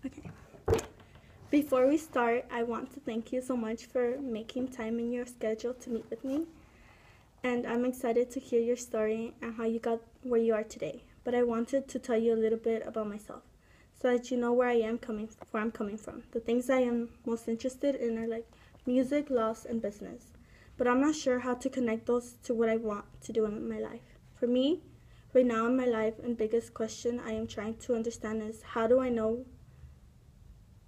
Okay. Before we start, I want to thank you so much for making time in your schedule to meet with me. And I'm excited to hear your story and how you got where you are today. But I wanted to tell you a little bit about myself so that you know where I'm coming from. The things I am most interested in are like music, laws, and business. But I'm not sure how to connect those to what I want to do in my life. For me, right now in my life, and biggest question I am trying to understand is how do I know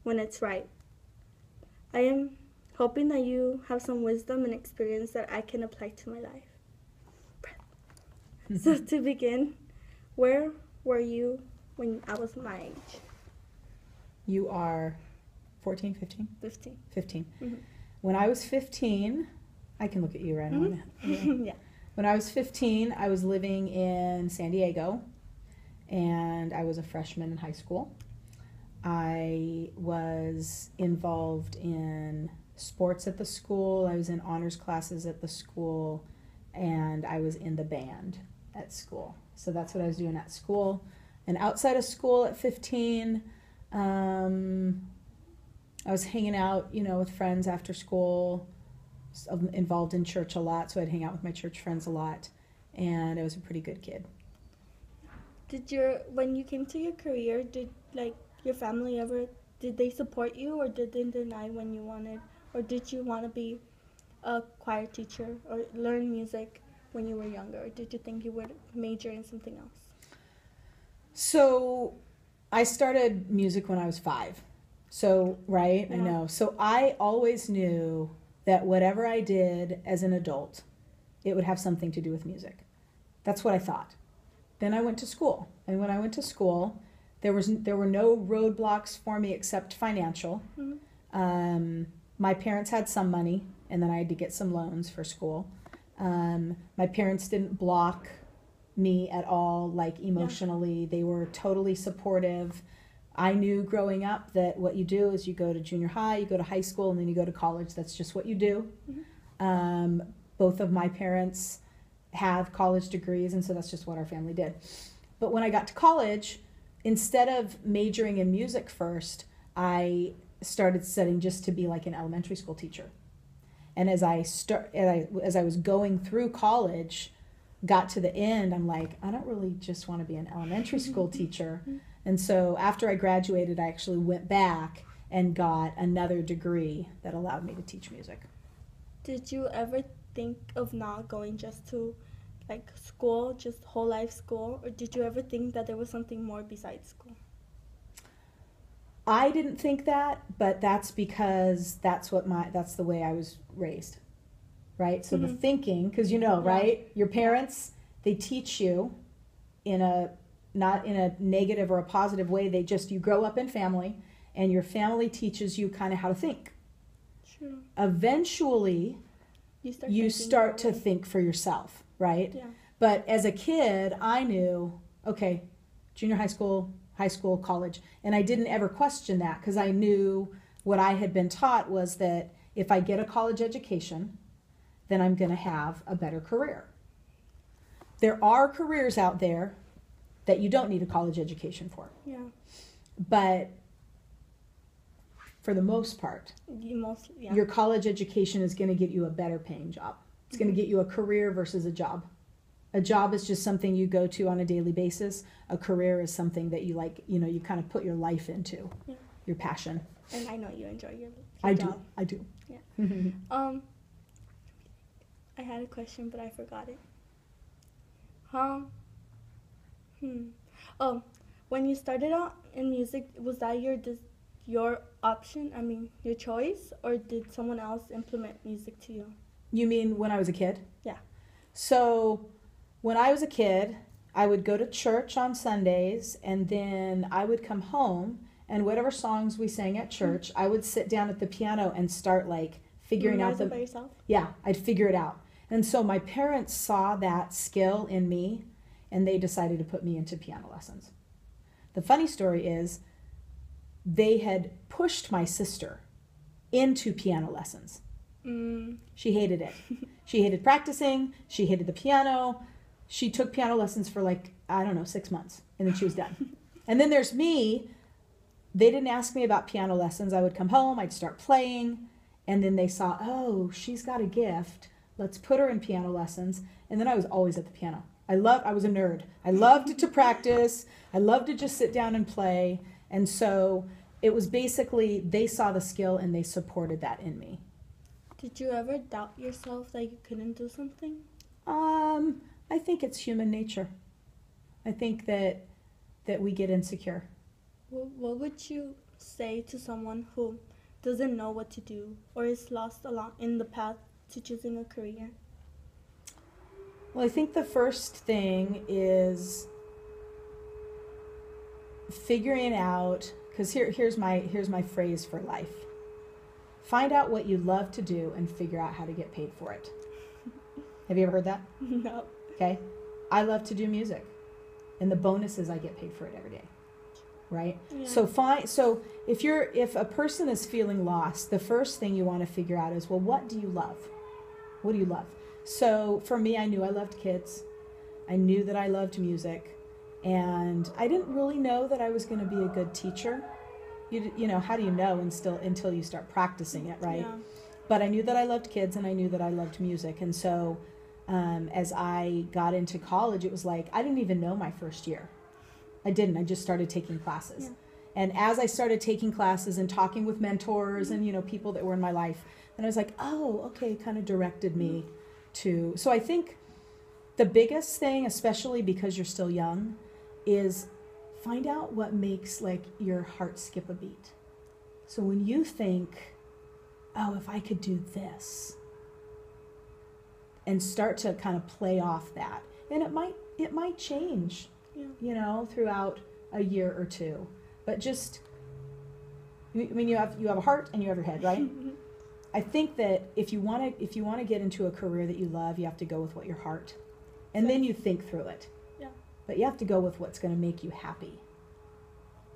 when it's right? I am hoping that you have some wisdom and experience that I can apply to my life. So to begin, where were you when I was my age? You are 14, 15? 15. 15. Mm-hmm. When I was 15, I can look at you right now. Mm-hmm. Yeah. When I was 15, I was living in San Diego, and I was a freshman in high school. I was involved in sports at the school. I was in honors classes at the school, and I was in the band at school. So that's what I was doing at school. And outside of school at 15, I was hanging out, with friends after school, involved in church a lot, so I'd hang out with my church friends a lot, and I was a pretty good kid. When you came to your career, did your family did they support you, or did they deny when you wanted, or did you want to be a choir teacher or learn music when you were younger, or did you think you would major in something else? So I started music when I was 5. So, right? Yeah. I know. So I always knew that whatever I did as an adult, it would have something to do with music. That's what I thought. Then I went to school. And when I went to school, there were no roadblocks for me except financial. Mm-hmm. My parents had some money, and then I had to get some loans for school. My parents didn't block me at all, emotionally. Yeah. They were totally supportive. I knew growing up that what you do is you go to junior high, you go to high school, and then you go to college. That's just what you do. Mm-hmm. Both of my parents have college degrees, and so that's just what our family did. But when I got to college, instead of majoring in music first, I started studying just to be like an elementary school teacher. And as I was going through college, got to the end, I'm like, I don't really just want to be an elementary school teacher. And so after I graduated, I actually went back and got another degree that allowed me to teach music. Did you ever think of not going just to school, just whole life school, or did you ever think that there was something more besides school? I didn't think that, but that's because that's the way I was raised, right? So mm-hmm. The thinking, because right? Your parents, they teach you not in a negative or a positive way. You grow up in family, and your family teaches you kind of how to think. Sure. Eventually, you start to think for yourself, right? Yeah. But as a kid, I knew, okay, junior high school, college, and I didn't ever question that because I knew what I had been taught was that if I get a college education, then I'm going to have a better career. There are careers out there that you don't need a college education for. Yeah. But for the most part, your college education is going to get you a better paying job. It's going to get you a career versus a job. A job is just something you go to on a daily basis. A career is something that you you kind of put your life into, your passion. And I know you enjoy your job. I do. Yeah. I had a question, but I forgot it. Oh, when you started out in music, was that your option? I mean, your choice, or did someone else implement music to you? You mean when I was a kid? Yeah. So when I was a kid, I would go to church on Sundays, and then I would come home, and whatever songs we sang at church, I would sit down at the piano and start figuring out by yourself? Yeah, I'd figure it out. And so my parents saw that skill in me, and they decided to put me into piano lessons. The funny story is they had pushed my sister into piano lessons. She hated it. She hated practicing. She hated the piano. She took piano lessons for 6 months, and then she was done. And then there's me they didn't ask me about piano lessons. I would come home, I'd start playing, and then they saw, oh, she's got a gift. Let's put her in piano lessons. And then I was always at the piano. I was a nerd. I loved to practice. I loved to just sit down and play. And so it was basically, they saw the skill and they supported that in me. Did you ever doubt yourself that you couldn't do something? I think it's human nature. I think that we get insecure. What would you say to someone who doesn't know what to do or is lost along in the path to choosing a career? Well, I think the first thing is figuring out, because here's my phrase for life. Find out what you love to do and figure out how to get paid for it. Have you ever heard that? No. Okay. I love to do music. And the bonus is I get paid for it every day. Right? Yeah. So if a person is feeling lost, the first thing you want to figure out is, well, what do you love? What do you love? So for me, I knew I loved kids. I knew that I loved music. And I didn't really know that I was going to be a good teacher. You know, how do you know until you start practicing it, right? Yeah. But I knew that I loved kids and I knew that I loved music. And so as I got into college, it was like, I didn't even know my first year. I I just started taking classes. Yeah. And as I started taking classes and talking with mentors and, people that were in my life, then I was like, oh, okay, it kind of directed me to. So I think the biggest thing, especially because you're still young, is find out what makes like your heart skip a beat. So when you think, oh, if I could do this, and start to kind of play off that, and it might change, throughout a year or two. But just, I mean, you have a heart and you have your head, right? I think that if you want to get into a career that you love, you have to go with what your heart, and then you think through it. Yeah. But you have to go with what's going to make you happy.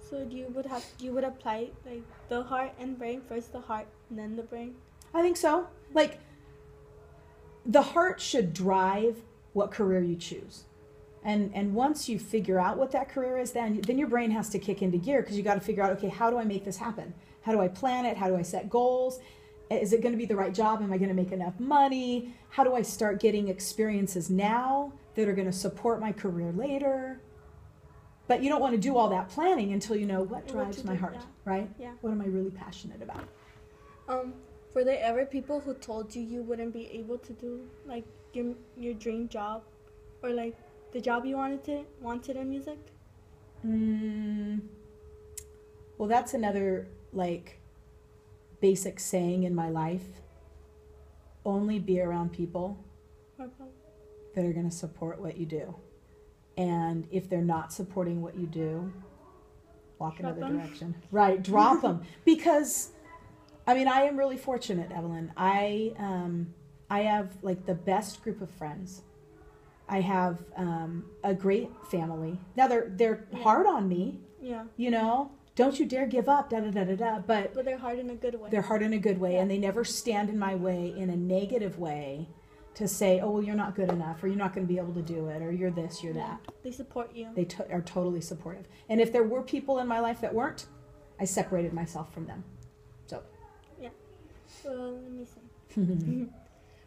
So you would apply like the heart and brain first, the heart and then the brain. I think so. Like the heart should drive what career you choose. And once you figure out what that career is, then your brain has to kick into gear, because you got to figure out, okay, how do I make this happen? How do I plan it? How do I set goals? Is it going to be the right job? Am I going to make enough money? How do I start getting experiences now that are going to support my career later? But you don't want to do all that planning until you know what drives my heart, right? Yeah. What am I really passionate about? Were there ever people who told you wouldn't be able to do like your dream job, or like the job you wanted in music? Well, that's another like basic saying in my life. Only be around people that are going to support what you do. And if they're not supporting what you do, walk another direction. Right, drop them. Because, I mean, I am really fortunate, Evelyn. I have like the best group of friends. I have a great family. Now they're hard on me. Yeah. Don't you dare give up. Da da da da da. But they're hard in a good way. They're hard in a good way, and they never stand in my way in a negative way to say, oh, well, you're not good enough, or you're not going to be able to do it, or you're this, you're that. They support you. They are totally supportive. And if there were people in my life that weren't, I separated myself from them. So. Yeah. Well, let me see.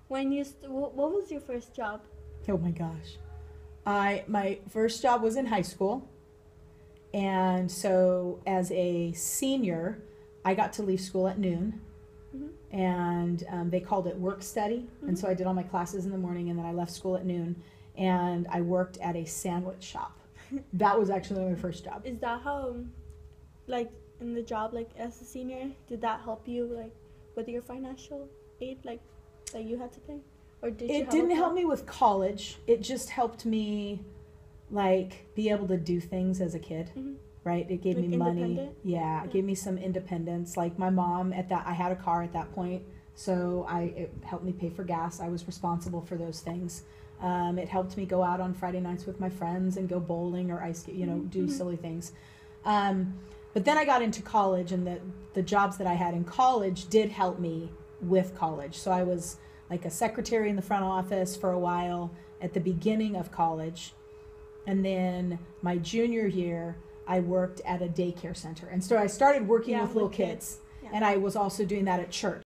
What was your first job? Oh my gosh. My first job was in high school. And so as a senior, I got to leave school at noon. Mm-hmm. And they called it work study. Mm-hmm. And so I did all my classes in the morning, and then I left school at noon, and I worked at a sandwich shop. That was actually my first job. Is that how, like, in the job, like, as a senior, did that help you, like, with your financial aid, like, that you had to pay? Or did it didn't help me with college. It just helped me, like, be able to do things as a kid. Mm-hmm. Right? It gave me money. Yeah, it gave me some independence. Like my mom I had a car at that point, so it helped me pay for gas. I was responsible for those things. It helped me go out on Friday nights with my friends and go bowling or ice skate, do silly things. But then I got into college, and the jobs that I had in college did help me with college. So I was like a secretary in the front office for a while at the beginning of college. And then my junior year, I worked at a daycare center. And so I started working with little kids. Yeah. And I was also doing that at church.